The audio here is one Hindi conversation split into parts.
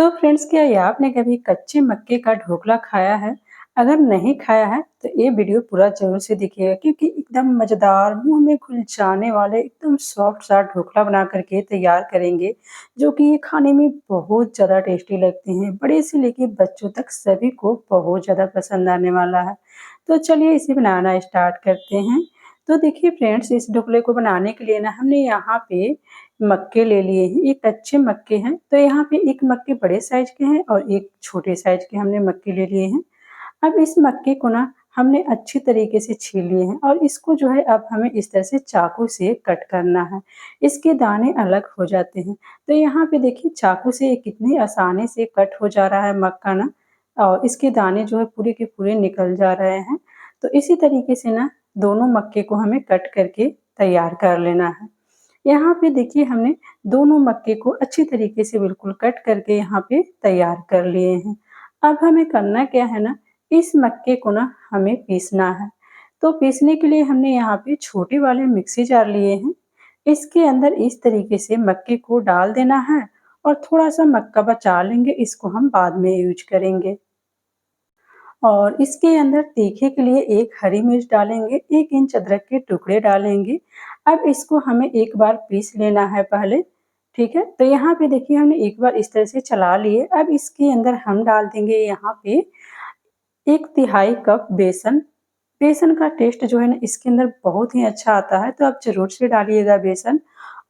तो फ्रेंड्स, क्या ये आपने कभी कच्चे मक्के का ढोकला खाया है? अगर नहीं खाया है तो ये वीडियो पूरा ज़रूर से देखिएगा, क्योंकि एकदम मज़ेदार, मुँह में घुल जाने वाले एकदम सॉफ्ट सा ढोकला बना कर के तैयार करेंगे, जो कि ये खाने में बहुत ज़्यादा टेस्टी लगते हैं। बड़े से लेके बच्चों तक सभी को बहुत ज़्यादा पसंद आने वाला है। तो चलिए इसे बनाना स्टार्ट करते हैं। तो देखिए फ्रेंड्स, इस ढोकले को बनाने के लिए ना हमने यहाँ पे मक्के ले लिए हैं, ये कच्चे मक्के हैं। तो यहाँ पे एक मक्के बड़े साइज़ के हैं और एक छोटे साइज़ के हमने मक्के ले लिए हैं। अब इस मक्के को ना हमने अच्छी तरीके से छील लिए हैं और इसको जो है अब हमें इस तरह से चाकू से कट करना है। इसके दाने अलग हो जाते हैं। तो यहाँ पे देखिए चाकू से ये कितनी आसानी से कट हो जा रहा है मक्का ना, और इसके दाने जो है पूरे के पूरे निकल जा रहे हैं। तो इसी तरीके से ना दोनों मक्के को हमें कट करके तैयार कर लेना है। यहाँ पे देखिए हमने दोनों मक्के को अच्छी तरीके से बिल्कुल कट करके यहाँ पे तैयार कर लिए हैं। अब हमें करना क्या है ना, इस मक्के को ना हमें पीसना है। तो पीसने के लिए हमने यहाँ पे छोटे वाले मिक्सी जार लिए हैं। इसके अंदर इस तरीके से मक्के को डाल देना है और थोड़ा-सा मक्का बचा लेंगे, इसको हम बाद में यूज़ करेंगे। और इसके अंदर तीखे के लिए 1 हरी मिर्च डालेंगे, 1 इंच अदरक के टुकड़े डालेंगे। अब इसको हमें एक बार पीस लेना है पहले, ठीक है? तो यहाँ पे देखिए हमने एक बार इस तरह से चला लिए। अब इसके अंदर हम डाल देंगे यहाँ पे 1 तिहाई कप बेसन। बेसन का टेस्ट जो है ना इसके अंदर बहुत ही अच्छा आता है, तो आप ज़रूर से डालिएगा बेसन।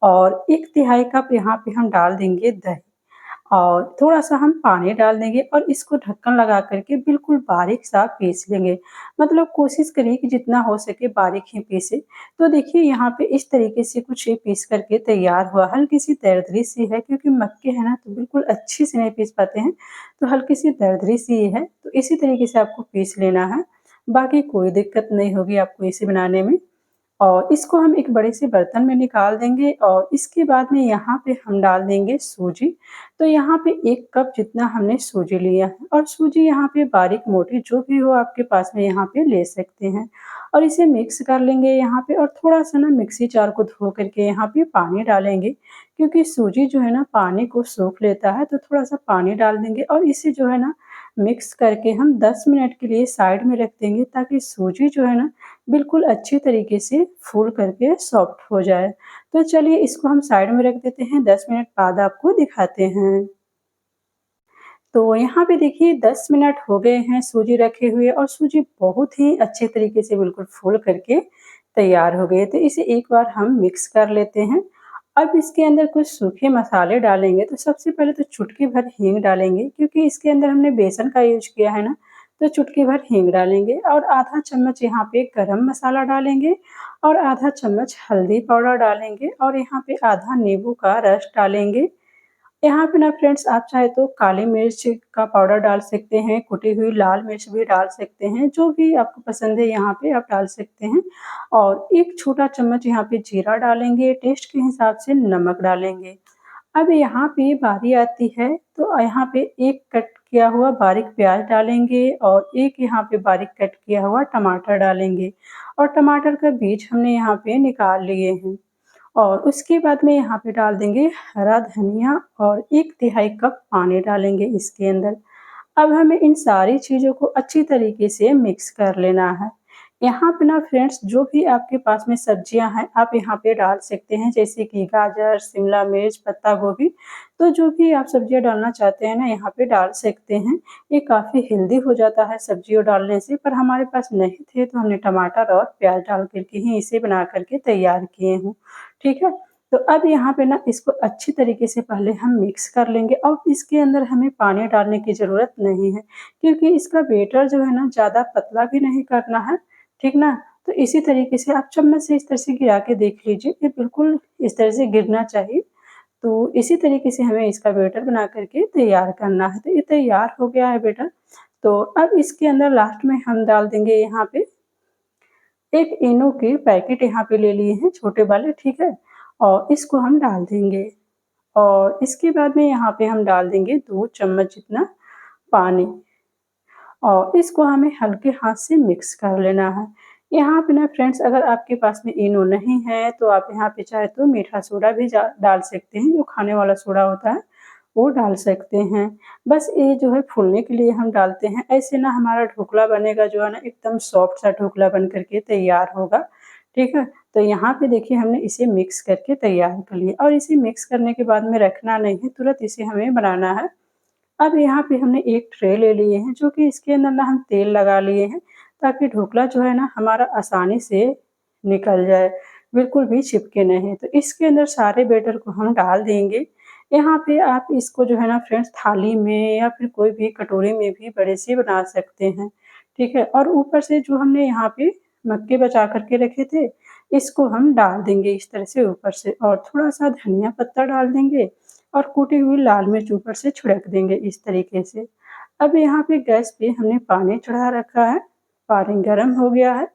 और 1 तिहाई कप यहाँ पे हम डाल देंगे दही। और थोड़ा-सा हम पानी डाल देंगे और इसको ढक्कन लगा कर के बिल्कुल बारीक-सा पीस लेंगे। मतलब कोशिश करिए कि जितना हो सके बारीक ही पीसें। तो देखिए यहाँ पे इस तरीके से कुछ ये पीस करके तैयार हुआ। हल्की-सी दरदरी सी है, क्योंकि मक्के हैं ना तो बिल्कुल अच्छे से नहीं पीस पाते हैं, तो हल्की-सी दरदरी सी ये है। तो इसी तरीके से आपको पीस लेना है। बाकी कोई दिक्कत नहीं होगी आपको इसे बनाने में। और इसको हम एक बड़े से बर्तन में निकाल देंगे और इसके बाद में यहाँ पे हम डाल देंगे सूजी। तो यहाँ पे 1 कप जितना हमने सूजी लिया है और सूजी यहाँ पे बारीक मोटी जो भी हो आपके पास में यहाँ पे ले सकते हैं। और इसे मिक्स कर लेंगे यहाँ पे और थोड़ा-सा ना मिक्सी जार को धो कर के यहाँ पे पानी डालेंगे, क्योंकि सूजी जो है ना पानी को सोख लेता है, तो थोड़ा-सा पानी डाल देंगे और इसे जो है ना मिक्स करके हम 10 मिनट के लिए साइड में रख देंगे, ताकि सूजी जो है ना बिल्कुल अच्छी तरीके से फूल करके सॉफ्ट हो जाए। तो चलिए इसको हम साइड में रख देते हैं, 10 मिनट बाद आपको दिखाते हैं। तो यहाँ पे देखिए 10 मिनट हो गए हैं सूजी रखे हुए और सूजी बहुत ही अच्छे तरीके से बिल्कुल फूल करके तैयार हो गई है। तो इसे एक बार हम मिक्स कर लेते हैं। अब इसके अंदर कुछ सूखे मसाले डालेंगे। तो सबसे पहले तो चुटकी भर हींग डालेंगे, क्योंकि इसके अंदर हमने बेसन का यूज़ किया है ना, तो चुटकी भर हींग डालेंगे और आधा चम्मच यहाँ पे गरम मसाला डालेंगे और आधा चम्मच हल्दी पाउडर डालेंगे और यहाँ पे आधा नींबू का रस डालेंगे। यहाँ पे ना फ्रेंड्स, आप चाहे तो काली मिर्च का पाउडर डाल सकते हैं, कुटी हुई लाल मिर्च भी डाल सकते हैं, जो भी आपको पसंद है यहाँ पे आप डाल सकते हैं। और 1 छोटा चम्मच यहाँ पे जीरा डालेंगे, टेस्ट के हिसाब से नमक डालेंगे। अब यहाँ पे बारी आती है, तो यहाँ पे 1 कट किया हुआ बारीक प्याज डालेंगे और 1 यहाँ पे बारीक कट किया हुआ टमाटर डालेंगे और टमाटर का बीज हमने यहाँ पे निकाल लिए हैं। और उसके बाद में यहाँ पे डाल देंगे हरा धनिया और 1 तिहाई कप पानी डालेंगे इसके अंदर। अब हमें इन सारी चीज़ों को अच्छी तरीके से मिक्स कर लेना है। यहाँ पे ना फ्रेंड्स, जो भी आपके पास में सब्जियाँ हैं आप यहाँ पे डाल सकते हैं, जैसे कि गाजर, शिमला मिर्च, पत्ता गोभी। तो जो भी आप सब्जियाँ डालना चाहते हैं ना यहाँ पे डाल सकते हैं। ये काफ़ी हेल्दी हो जाता है सब्जियों डालने से, पर हमारे पास नहीं थे तो हमने टमाटर और प्याज डाल कर के ही इसे बना कर के तैयार किए हूँ। ठीक है? तो अब यहाँ पे ना इसको अच्छी तरीके से पहले हम मिक्स कर लेंगे और इसके अंदर हमें पानी डालने की ज़रूरत नहीं है, क्योंकि इसका बैटर जो है ना ज़्यादा पतला भी नहीं करना है, ठीक ना? तो इसी तरीके से आप चम्मच से इस तरह से गिरा के देख लीजिए, ये बिल्कुल इस तरह से गिरना चाहिए। तो इसी तरीके से हमें इसका बैटर बना कर के तैयार करना है। तो ये तैयार हो गया है बैटर। तो अब इसके अंदर लास्ट में हम डाल देंगे यहाँ पे 1 इनो के पैकेट यहाँ पे ले लिए हैं छोटे वाले, ठीक है? और इसको हम डाल देंगे और इसके बाद में यहाँ पे हम डाल देंगे 2 चम्मच जितना पानी और इसको हमें हल्के हाथ से मिक्स कर लेना है। यहाँ पे ना फ्रेंड्स, अगर आपके पास में इनो नहीं है तो आप यहाँ पे चाहे तो मीठा सोडा भी जा डाल सकते हैं, जो खाने वाला सोडा होता है वो डाल सकते हैं। बस ये जो है फूलने के लिए हम डालते हैं, ऐसे ना हमारा ढोकला बनेगा जो है ना एकदम सॉफ्ट सा ढोकला बन कर के तैयार होगा, ठीक है? तो यहाँ पे देखिए हमने इसे मिक्स करके तैयार कर लिया और इसे मिक्स करने के बाद में रखना नहीं है, तुरंत इसे हमें बनाना है। अब यहाँ पे हमने एक ट्रे ले लिए हैं जो कि इसके अंदर ना हम तेल लगा लिए हैं ताकि ढोकला जो है ना हमारा आसानी से निकल जाए, बिल्कुल भी चिपके नहीं। तो इसके अंदर सारे बैटर को हम डाल देंगे। यहाँ पे आप इसको जो है ना फ्रेंड्स थाली में या फिर कोई भी कटोरी में भी बड़े से बना सकते हैं, ठीक है? और ऊपर से जो हमने यहाँ पे मक्के बचा कर के रखे थे, इसको हम डाल देंगे इस तरह से ऊपर से और थोड़ा-सा धनिया पत्ता डाल देंगे और कूटी हुई लाल मिर्च ऊपर से छिड़क देंगे इस तरीके से। अब यहाँ पे गैस पे हमने पानी चढ़ा रखा है, पानी गरम हो गया है,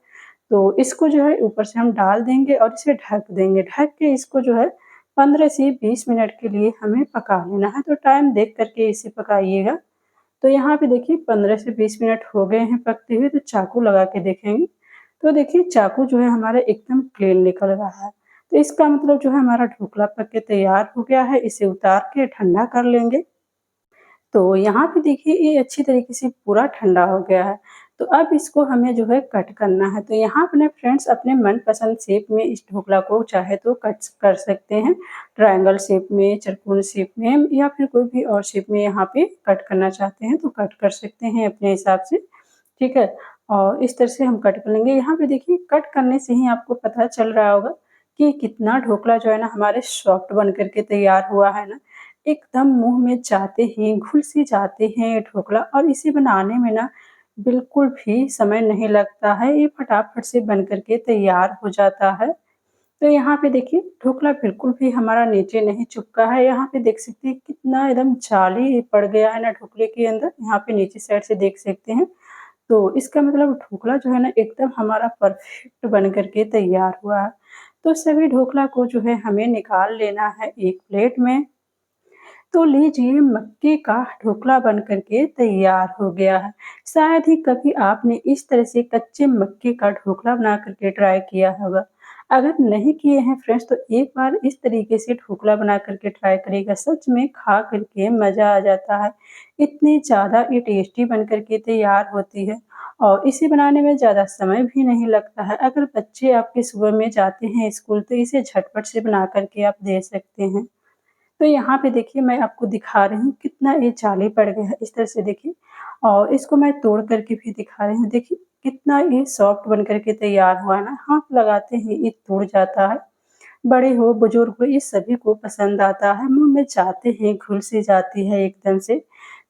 तो इसको जो है ऊपर से हम डाल देंगे और इसे ढक देंगे। ढक के इसको जो है 15 से 20 मिनट के लिए हमें पका लेना है, तो टाइम देख कर के इसे पकाइएगा। तो यहाँ पे देखिए 15 से 20 मिनट हो गए हैं पकते हुए, तो चाकू लगा के देखेंगे, तो देखिए चाकू जो है हमारा एकदम क्लीन निकल रहा है। तो इसका मतलब जो है हमारा ढोकला पक के तैयार हो गया है, इसे उतार के ठंडा कर लेंगे। तो यहाँ पे देखिए ये अच्छी तरीके से पूरा ठंडा हो गया है। तो अब इसको हमें जो है कट करना है। तो यहाँ अपने फ्रेंड्स अपने मनपसंद शेप में इस ढोकला को चाहे तो कट कर सकते हैं। ट्रायंगल शेप में, चरकोन शेप में या फिर कोई भी और शेप में यहाँ पे कट करना चाहते हैं तो कट कर सकते हैं अपने हिसाब से, ठीक है? और इस तरह से हम कट कर लेंगे। यहाँ पे देखिए कट करने से ही आपको पता चल रहा होगा कि कितना ढोकला जो है ना हमारे सॉफ्ट बन कर के तैयार हुआ है ना। एकदम मुँह में जाते ही घुल-सी जाते हैं ये ढोकला और इसे बनाने में ना बिल्कुल भी समय नहीं लगता है, ये फटाफट से बन कर के तैयार हो जाता है। तो यहाँ पे देखिए ढोकला बिल्कुल भी हमारा नीचे नहीं चिपका है, यहाँ पे देख सकते हैं कितना एकदम जाली पड़ गया है ना ढोकले के अंदर, यहाँ पे नीचे साइड से देख सकते हैं। तो इसका मतलब ढोकला जो है ना एकदम हमारा परफेक्ट बन कर के तैयार हुआ है। तो सभी ढोकला को जो है हमें निकाल लेना है एक प्लेट में। तो लीजिए मक्के का ढोकला बन कर के तैयार हो गया है। शायद ही कभी आपने इस तरह से कच्चे मक्के का ढोकला बना कर के ट्राई किया होगा। अगर नहीं किए हैं फ्रेंड्स तो एक बार इस तरीके से ढोकला बना कर के ट्राई करिएगा, सच में खा कर के मज़ा आ जाता है। इतनी ज़्यादा ये टेस्टी बन कर के तैयार होती है और इसे बनाने में ज़्यादा समय भी नहीं लगता है। अगर बच्चे आपके सुबह में जाते हैं स्कूल तो इसे झटपट से बना कर के आप दे सकते हैं। तो यहाँ पे देखिए मैं आपको दिखा रही हूँ कितना ये जाली पड़ गया है, इस तरह से देखिए और इसको मैं तोड़ कर के भी दिखा रही हूँ। देखिए कितना ये सॉफ्ट बन कर के तैयार हुआ है ना, हाथ लगाते ही ये टूट जाता है। बड़े हो, बुजुर्ग हो, ये सभी को पसंद आता है, मुँह में जाते ही घुल-सी जाती है एकदम से।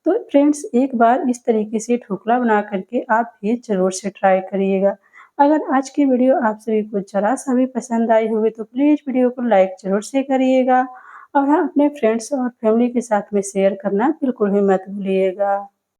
तो फ्रेंड्स एक बार इस तरीके से ढोकला बना कर के आप भी ज़रूर से ट्राई करिएगा। अगर आज की वीडियो आप सभी को ज़रा-सा भी पसंद आई होगी तो प्लीज़ वीडियो को लाइक ज़रूर से करिएगा और हाँ, अपने फ्रेंड्स और फैमिली के साथ में शेयर करना बिल्कुल भी मत भूलिएगा।